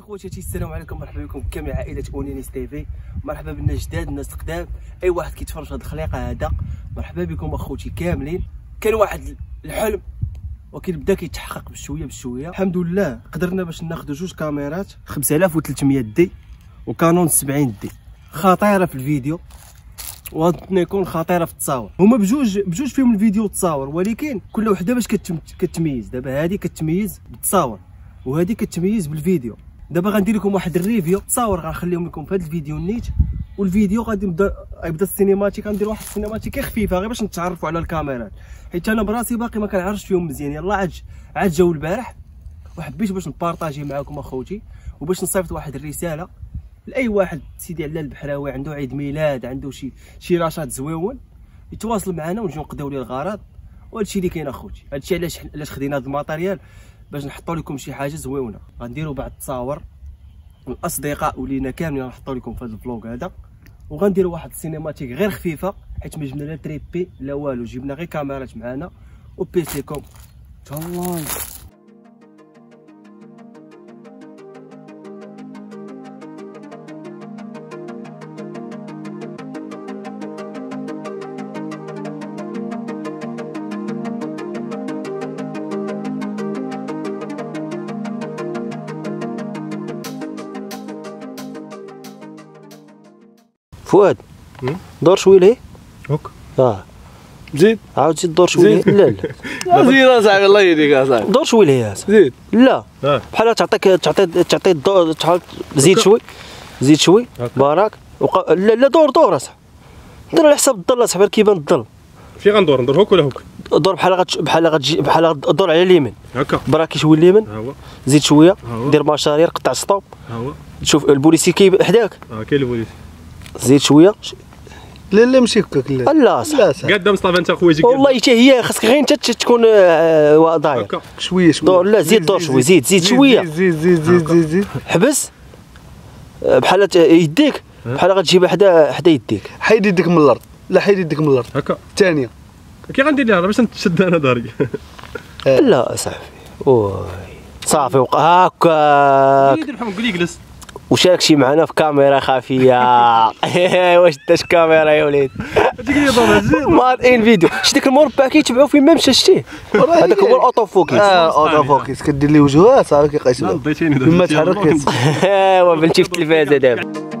خواتاتي السلام عليكم، مرحبا بكم كامل عائله اونينيس تيفي. مرحبا بالناس جداد، الناس القدام، اي واحد كيتفرج في هذه الخليقه هذا مرحبا بكم اخوتي كاملين. كان واحد الحلم ولكن بدا كيتحقق بشويه بشويه. الحمد لله قدرنا باش ناخذ جوج كاميرات 5300 دي وكانون 70 دي خطيره في الفيديو وهاد نيكون خطيره في التصاور. هما بجوج فيهم الفيديو تصاور، ولكن كل وحده باش كتميز. دابا هذه كتميز بالتصاور وهذه كتميز بالفيديو. دابا غندير لكم واحد الريفيو تصاور غنخليهم لكم في هذا الفيديو نيت، والفيديو غادي يبدا السينماتيك. غندير واحد السينماتيك خفيفه غير باش نتعرفوا على الكاميرات، حيت انا براسي باقي ما كنعرفش فيهم مزيان. يلاه عاد جاو البارح وحبيت باش نبارطاجي معكم اخوتي وباش نصيفط واحد الرساله لاي واحد سيدي علال البحراوي عنده عيد ميلاد، عنده شي رشاد زويون، يتواصل معنا ونجيو نقضيو ليه الغرض. وهادشي اللي كاين اخوتي. هادشي علاش خدينا هذا الماتيريال باش نحطوا لكم شي حاجه زويونه. غنديروا بعض التصاور الاصدقاء ولينا كاملين غنحطوا لكم في هذا الفلوق هذا، وغنديروا واحد السينماتيك غير خفيفه حيت ما جبنا لا تريبي لا والو، جبنا غير كاميرات معنا وبيسيكم. تالله فؤاد دور شويه لهيه هوك زيد عاود زيد دور شويه. لا زيد اصاحبي الله يهديك اصاحبي، دور شويه لهيه زيد. لا بحال تعطي الضوء. زيد شوي بارك. لا دور اصاحبي، دير على حساب الظل اصاحبي كيبان الظل. في غندور هوك ولا هوك؟ دور بحال دور على اليمين هكا براكي شويه اليمين. ها هو زيد شويه دير مشارير قطع ستوب. ها هو شوف البوليسي كي حداك. كاين البوليس. زيد شويه. لا ماشي هكاك. لا قاعد مصطفى انت خويا والله حتى هي خاصك غير انت تكون ضايع شويه. دور لا زيد دور شويه. زيد شويه. زيد حبس بحال يديك بحال غتجيبها حدا يديك. حيد يديك من الارض. لا حيد يديك من الارض هكا الثانيه. كي غندير لها باش نتشد انا داري. لا صاحبي وي صافي هكا. قول لي جلس. وشارك شي معنا في كاميرا خفيه. واش داش كاميرا يا وليد؟ ماطين فيديو. شتي ديك المربع كيتبعوا فين ما مشى شتيه، هذاك هو الاوتو فوكس. اوتو فوكس كدير ليه وجهه صافي كيقيس له ضيتيني ما تحرك. ايوا بنتي في التلفازه دابا.